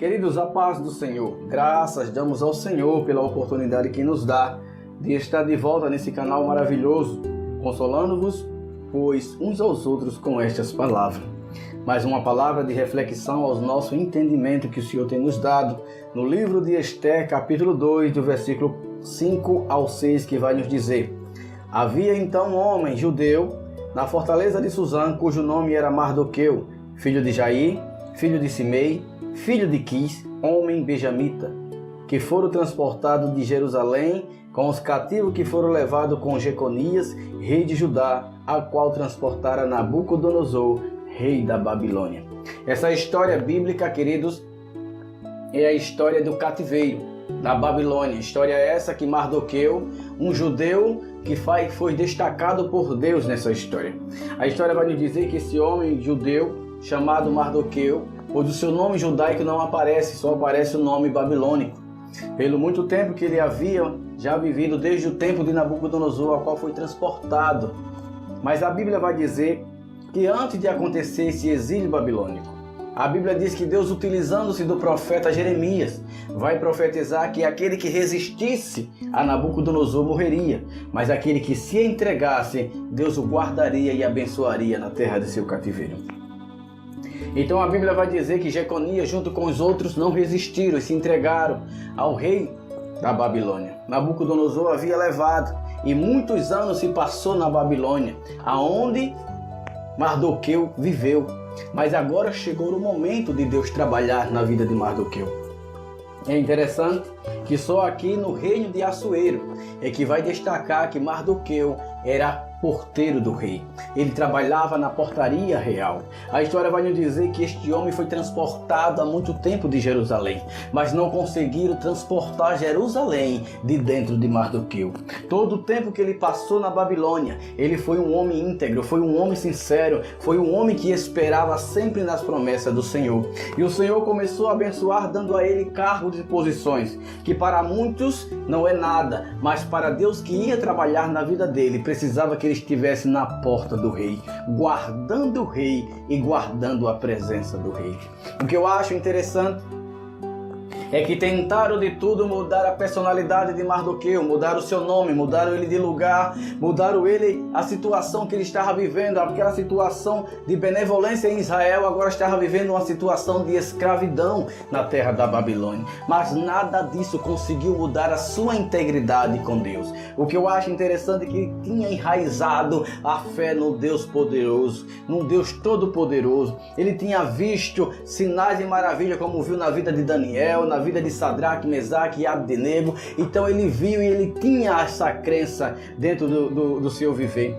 Queridos, a paz do Senhor, graças damos ao Senhor pela oportunidade que nos dá de estar de volta nesse canal maravilhoso, consolando-vos, pois uns aos outros com estas palavras. Mais uma palavra de reflexão ao nosso entendimento que o Senhor tem nos dado no livro de Esther, capítulo 2, do versículo 5 ao 6, que vai nos dizer: Havia então um homem judeu na fortaleza de Suzã, cujo nome era Mardoqueu, filho de Jair, filho de Simei, filho de Quis, homem benjamita, que foram transportados de Jerusalém com os cativos que foram levados com Jeconias, rei de Judá, a qual transportara Nabucodonosor, rei da Babilônia. Essa história bíblica, queridos, é a história do cativeiro da Babilônia. História essa que Mardoqueu, um judeu que foi destacado por Deus nessa história. A história vai nos dizer que esse homem judeu, chamado Mardoqueu, pois o seu nome judaico não aparece, só aparece o nome babilônico. Pelo muito tempo que ele havia já vivido desde o tempo de Nabucodonosor, ao qual foi transportado. Mas a Bíblia vai dizer que antes de acontecer esse exílio babilônico, a Bíblia diz que Deus, utilizando-se do profeta Jeremias, vai profetizar que aquele que resistisse a Nabucodonosor morreria, mas aquele que se entregasse, Deus o guardaria e abençoaria na terra de seu cativeiro. Então a Bíblia vai dizer que Jeconias, junto com os outros, não resistiram e se entregaram ao rei da Babilônia. Nabucodonosor havia levado, e muitos anos se passou na Babilônia, aonde Mardoqueu viveu. Mas agora chegou o momento de Deus trabalhar na vida de Mardoqueu. É interessante que só aqui no reino de Assuero é que vai destacar que Mardoqueu era porteiro do rei. Ele trabalhava na portaria real. A história vai nos dizer que este homem foi transportado há muito tempo de Jerusalém, mas não conseguiram transportar Jerusalém de dentro de Mardoqueu. Todo o tempo que ele passou na Babilônia, ele foi um homem íntegro, foi um homem sincero, foi um homem que esperava sempre nas promessas do Senhor. E o Senhor começou a abençoar, dando a ele cargos e posições, que para muitos não é nada, mas para Deus que ia trabalhar na vida dele, precisava que ele estivesse na porta do rei, guardando o rei e guardando a presença do rei. O que eu acho interessante é que tentaram de tudo mudar a personalidade de Mardoqueu, mudaram o seu nome, mudaram ele de lugar, mudaram ele a situação que ele estava vivendo, aquela situação de benevolência em Israel, agora estava vivendo uma situação de escravidão na terra da Babilônia. Mas nada disso conseguiu mudar a sua integridade com Deus. O que eu acho interessante é que tinha enraizado a fé no Deus poderoso, no Deus todo-poderoso. Ele tinha visto sinais e maravilhas como viu na vida de Daniel, na vida de Sadraque, Mesaque e Abdenego. Então ele viu e ele tinha essa crença dentro do seu viver.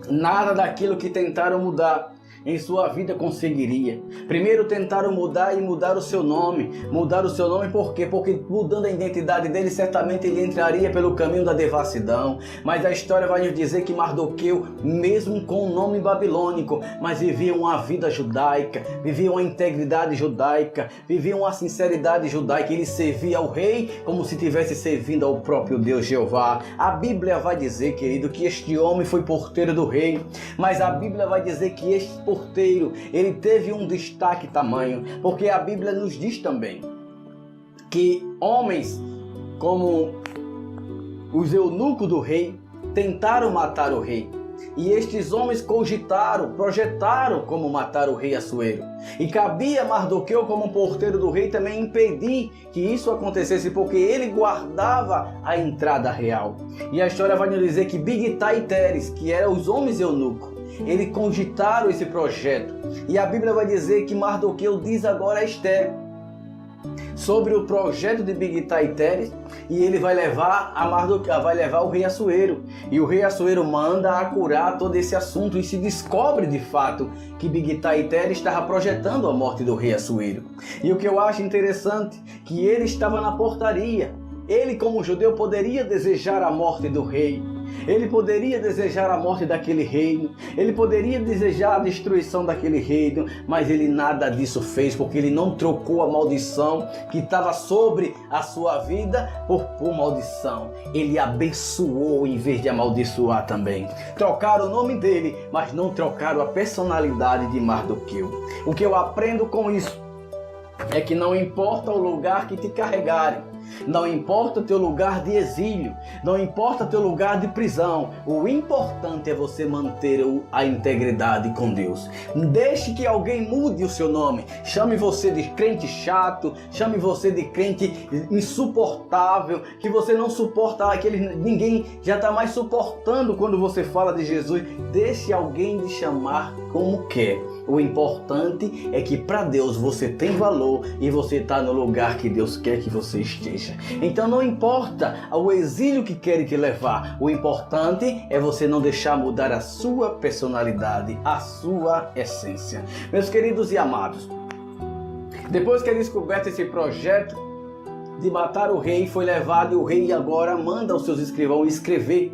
Nada daquilo que tentaram mudar em sua vida conseguiria. Primeiro tentaram mudar o seu nome. Mudar o seu nome por quê? Porque mudando a identidade dele, certamente ele entraria pelo caminho da devassidão. Mas a história vai nos dizer que Mardoqueu, mesmo com o nome babilônico, mas vivia uma vida judaica, vivia uma integridade judaica, vivia uma sinceridade judaica. Ele servia ao rei como se estivesse servindo ao próprio Deus Jeová. A Bíblia vai dizer, querido, que este homem foi porteiro do rei, mas a Bíblia vai dizer que este porteiro, ele teve um destaque tamanho, porque a Bíblia nos diz também que homens como os eunucos do rei tentaram matar o rei. E estes homens cogitaram, projetaram como matar o rei Assuero. E cabia a Mardoqueu, como porteiro do rei, também impedir que isso acontecesse, porque ele guardava a entrada real. E a história vai nos dizer que Bigtai e Teres, que eram os homens eunucos, eles cogitaram esse projeto. E a Bíblia vai dizer que Mardoqueu diz agora a Esther sobre o projeto de Bigtai e Teres, e ele vai levar a Mardoqueu, vai levar o rei Assuero. E o rei Assuero manda acurar todo esse assunto, e se descobre de fato que Bigtai e Teres estava projetando a morte do rei Assuero. E o que eu acho interessante, que ele estava na portaria. Ele, como judeu, poderia desejar a morte do rei. Ele poderia desejar a morte daquele reino, ele poderia desejar a destruição daquele reino, mas ele nada disso fez, porque ele não trocou a maldição que estava sobre a sua vida por maldição. Ele abençoou em vez de amaldiçoar também. Trocaram o nome dele, mas não trocaram a personalidade de Mardoqueu. O que eu aprendo com isso é que não importa o lugar que te carregarem, não importa o teu lugar de exílio, não importa o teu lugar de prisão, o importante é você manter a integridade com Deus. Deixe que alguém mude o seu nome, chame você de crente chato, chame você de crente insuportável, que você não suporta, ninguém já está mais suportando quando você fala de Jesus. Deixe alguém te chamar como quer. O importante é que para Deus você tem valor e você está no lugar que Deus quer que você esteja. Então não importa o exílio que querem te levar, o importante é você não deixar mudar a sua personalidade, a sua essência. Meus queridos e amados, depois que é descoberto esse projeto de matar o rei, foi levado e o rei agora manda os seus escrivãos escrever.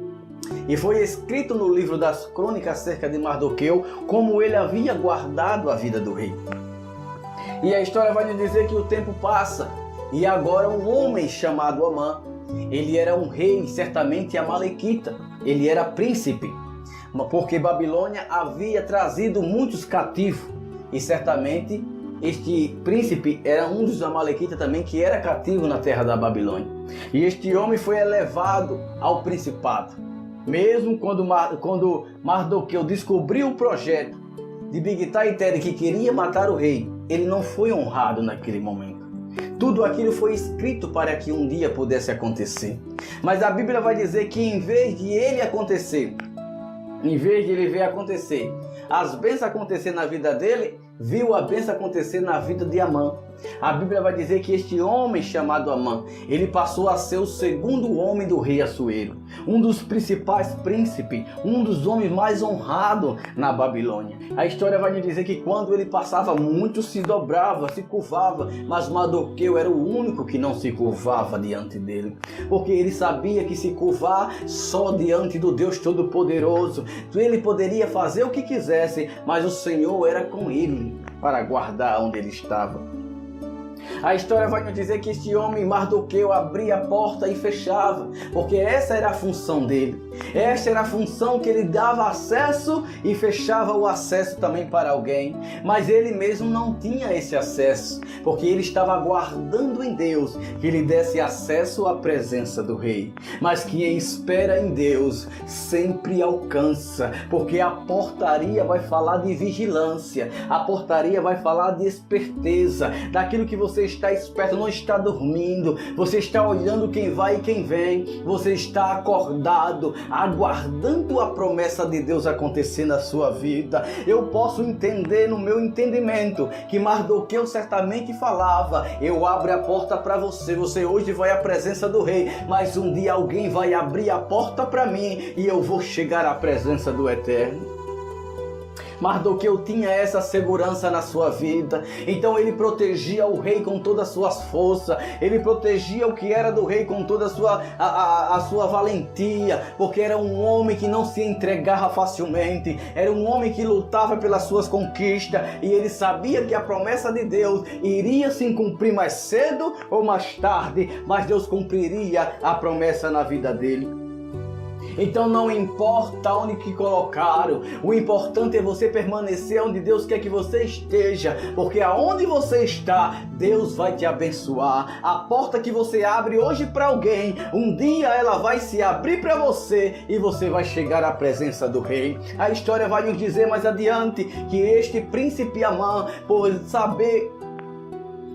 E foi escrito no livro das crônicas acerca de Mardoqueu como ele havia guardado a vida do rei. E a história vai nos dizer que o tempo passa e agora um homem chamado Amã, ele era um rei certamente amalequita, ele era príncipe, porque Babilônia havia trazido muitos cativos e certamente este príncipe era um dos amalequitas também que era cativo na terra da Babilônia. E este homem foi elevado ao principado. Mesmo quando Mardoqueu descobriu o projeto de Bigtai e Teresh que queria matar o rei, ele não foi honrado naquele momento. Tudo aquilo foi escrito para que um dia pudesse acontecer. Mas a Bíblia vai dizer que em vez de ele ver acontecer, as bênçãos acontecer na vida dele, viu a bênção acontecer na vida de Amã. A Bíblia vai dizer que este homem chamado Amã, ele passou a ser o segundo homem do rei Assuero, um dos principais príncipes, um dos homens mais honrados na Babilônia. A história vai nos dizer que quando ele passava, muitos se dobravam, se curvavam, mas Mardoqueu era o único que não se curvava diante dele, porque ele sabia que se curvar só diante do Deus Todo-Poderoso, ele poderia fazer o que quisesse, mas o Senhor era com ele para guardar onde ele estava. A história vai nos dizer que este homem Mardoqueu abria a porta e fechava, porque essa era a função dele. Essa era a função que ele dava acesso e fechava o acesso também para alguém. Mas ele mesmo não tinha esse acesso, porque ele estava aguardando em Deus que lhe desse acesso à presença do rei. Mas quem espera em Deus sempre alcança, porque a portaria vai falar de vigilância, a portaria vai falar de esperteza, daquilo que você está esperto, não está dormindo, você está olhando quem vai e quem vem, você está acordado, aguardando a promessa de Deus acontecer na sua vida. Eu posso entender no meu entendimento que Mardoqueu certamente falava: eu abro a porta para você, você hoje vai à presença do rei, mas um dia alguém vai abrir a porta para mim e eu vou chegar à presença do Eterno. Mardoqueu tinha essa segurança na sua vida, então ele protegia o rei com todas as suas forças, ele protegia o que era do rei com toda a sua valentia, porque era um homem que não se entregava facilmente, era um homem que lutava pelas suas conquistas, e ele sabia que a promessa de Deus iria se cumprir mais cedo ou mais tarde, mas Deus cumpriria a promessa na vida dele. Então não importa onde que colocaram, o importante é você permanecer onde Deus quer que você esteja, porque aonde você está, Deus vai te abençoar. A porta que você abre hoje para alguém, um dia ela vai se abrir para você e você vai chegar à presença do rei. A história vai nos dizer mais adiante que este príncipe Amã, por saber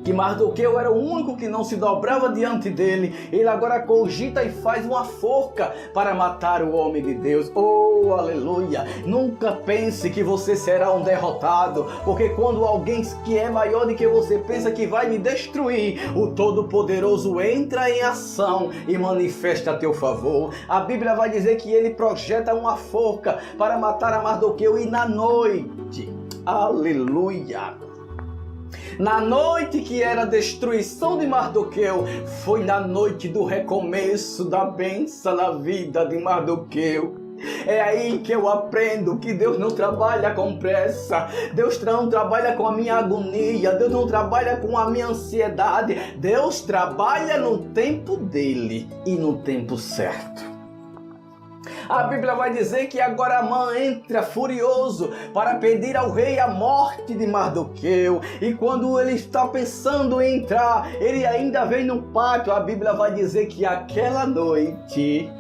que Mardoqueu era o único que não se dobrava diante dele, ele agora cogita e faz uma forca para matar o homem de Deus. Oh, aleluia! Nunca pense que você será um derrotado, porque quando alguém que é maior do que você pensa que vai lhe destruir, o Todo-Poderoso entra em ação e manifesta a teu favor. A Bíblia vai dizer que ele projeta uma forca para matar a Mardoqueu, e na noite, aleluia, na noite que era a destruição de Mardoqueu, foi na noite do recomeço da bênção na vida de Mardoqueu. É aí que eu aprendo que Deus não trabalha com pressa, Deus não trabalha com a minha agonia, Deus não trabalha com a minha ansiedade, Deus trabalha no tempo dele e no tempo certo. A Bíblia vai dizer que agora Amã entra furioso para pedir ao rei a morte de Mardoqueu. E quando ele está pensando em entrar, ele ainda vem no pátio. A Bíblia vai dizer que aquela noite...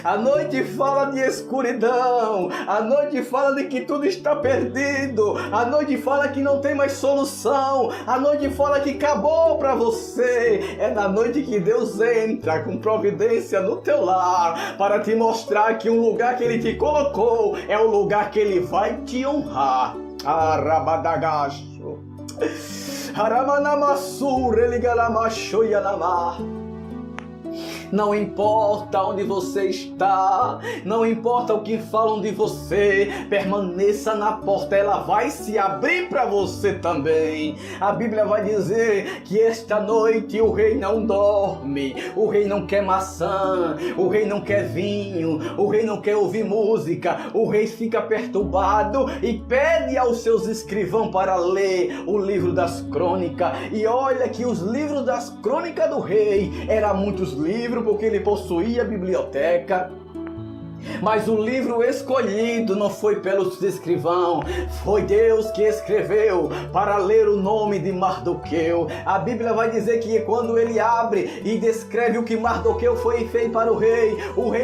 A noite fala de escuridão, a noite fala de que tudo está perdido, a noite fala que não tem mais solução, a noite fala que acabou para você. É na noite que Deus entra com providência no teu lar para te mostrar que o lugar que Ele te colocou é o lugar que Ele vai te honrar. Arabadagacho, Aramanamassur, Eligalamachoyanamá. Não importa onde você está, não importa o que falam de você, permaneça na porta, ela vai se abrir para você também. A Bíblia vai dizer que esta noite o rei não dorme, o rei não quer maçã, o rei não quer vinho, o rei não quer ouvir música, o rei fica perturbado e pede aos seus escrivãos para ler o livro das crônicas. E olha que os livros das crônicas do rei eram muitos livros, porque ele possuía a biblioteca. Mas o livro escolhido não foi pelos escrivãos, foi Deus que escreveu para ler o nome de Mardoqueu. A Bíblia vai dizer que quando ele abre e descreve o que Mardoqueu foi feito para o rei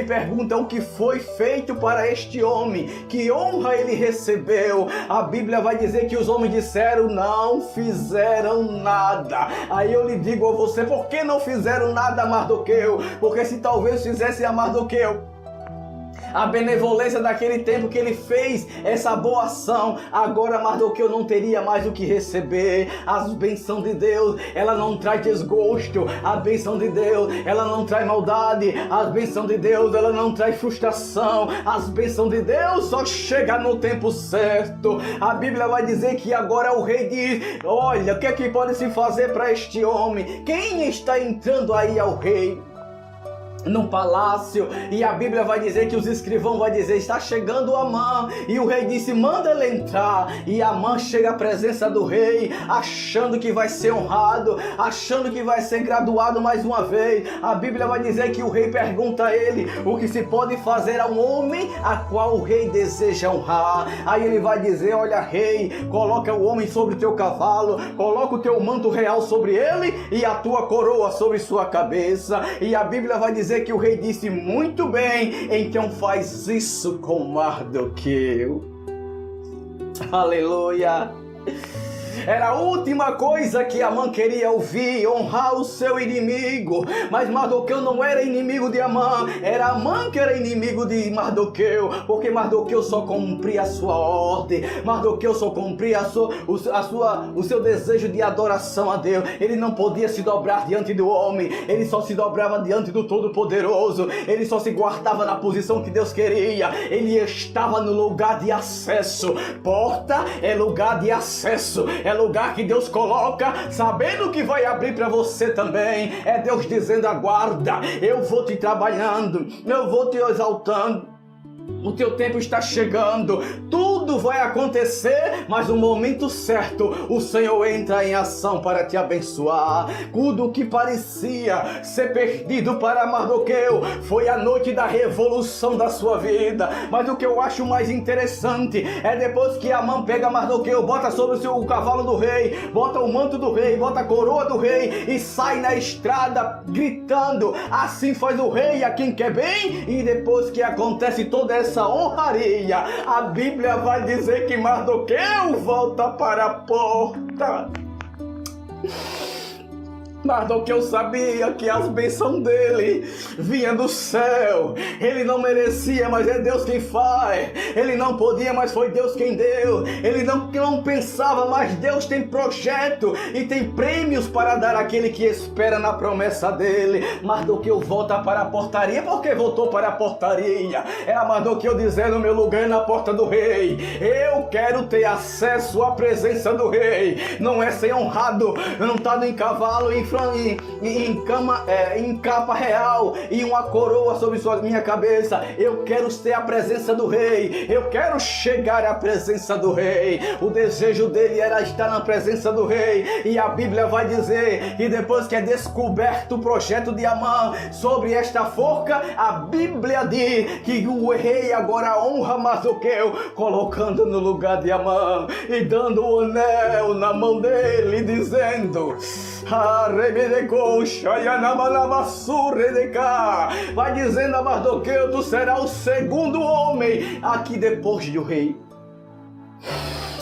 pergunta o que foi feito para este homem, que honra ele recebeu. A Bíblia vai dizer que os homens disseram, não fizeram nada. Aí eu lhe digo a você, por que não fizeram nada a Mardoqueu? Porque se talvez fizessem a Mardoqueu a benevolência daquele tempo que ele fez essa boa ação, agora Mardoqueu não teria mais o que receber. As bênçãos de Deus, ela não traz desgosto. A bênção de Deus, ela não traz maldade. As bênçãos de Deus, ela não traz frustração. As bênçãos de Deus só chegam no tempo certo. A Bíblia vai dizer que agora o rei diz, olha, o que é que pode se fazer para este homem? Quem está entrando aí ao rei? No palácio, e a Bíblia vai dizer que os escrivãos vão dizer, está chegando Amã, e o rei disse, manda ele entrar, e Amã chega à presença do rei, achando que vai ser honrado, achando que vai ser graduado mais uma vez. A Bíblia vai dizer que o rei pergunta a ele, o que se pode fazer a um homem a qual o rei deseja honrar? Aí ele vai dizer, olha rei, coloca o homem sobre o teu cavalo, coloca o teu manto real sobre ele, e a tua coroa sobre sua cabeça. E a Bíblia vai dizer que o rei disse, muito bem, então faz isso com Mardoqueu. Aleluia. Era a última coisa que Amã queria ouvir, honrar o seu inimigo. Mas Mardoqueu não era inimigo de Amã, era Amã que era inimigo de Mardoqueu, porque Mardoqueu só cumpria a sua ordem, Mardoqueu só cumpria o seu desejo de adoração a Deus. Ele não podia se dobrar diante do homem, ele só se dobrava diante do Todo-Poderoso, ele só se guardava na posição que Deus queria, ele estava no lugar de acesso. Porta é lugar de acesso, é lugar que Deus coloca, sabendo que vai abrir para você também. É Deus dizendo, aguarda, eu vou te trabalhando, eu vou te exaltando. O teu tempo está chegando, tudo vai acontecer, mas no momento certo o Senhor entra em ação para te abençoar. Tudo que parecia ser perdido para Mardoqueu foi a noite da revolução da sua vida. Mas o que eu acho mais interessante é depois que Amã pega Mardoqueu, bota sobre o cavalo do rei, bota o manto do rei, bota a coroa do rei e sai na estrada gritando, assim faz o rei a quem quer bem. E depois que acontece toda essa honraria, a Bíblia vai dizer que Mardoqueu volta para a porta. Mardoqueu sabia que as bênçãos dele vinham do céu. Ele não merecia, mas é Deus quem faz. Ele não podia, mas foi Deus quem deu. Ele não pensava, mas Deus tem projeto e tem prêmios para dar àquele que espera na promessa dele. Mardoqueu volta para a portaria. Por que voltou para a portaria? Era Mardoqueu dizendo, meu lugar é na porta do rei. Eu quero ter acesso à presença do rei. Não é ser honrado, não está em cavalo, em em capa real e uma coroa sobre minha cabeça. Eu quero ter a presença do rei. Eu quero chegar à presença do rei. O desejo dele era estar na presença do rei. E a Bíblia vai dizer que depois que é descoberto o projeto de Amã sobre esta forca, a Bíblia diz que o rei agora honra Mardoqueu, colocando no lugar de Amã e dando o anel na mão dele, dizendo: vai dizendo a Mardoqueu: tu serás o segundo homem aqui depois do rei.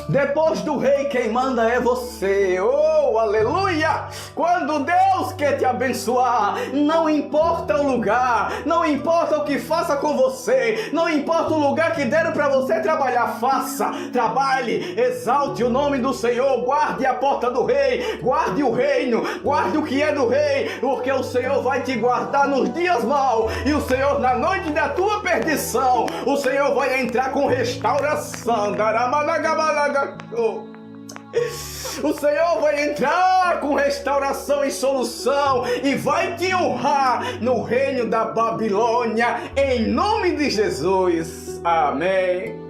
Depois do rei, quem manda é você. Oh, aleluia! Quando Deus quer te abençoar, não importa o lugar, não importa o que faça com você, não importa o lugar que deram para você trabalhar, faça, trabalhe, exalte o nome do Senhor, guarde a porta do rei, guarde o reino, guarde o que é do rei, porque o Senhor vai te guardar nos dias maus, e o Senhor na noite da tua perdição, o Senhor vai entrar com restauração. O Senhor vai entrar com restauração e solução e vai te honrar no reino da Babilônia, em nome de Jesus. Amém.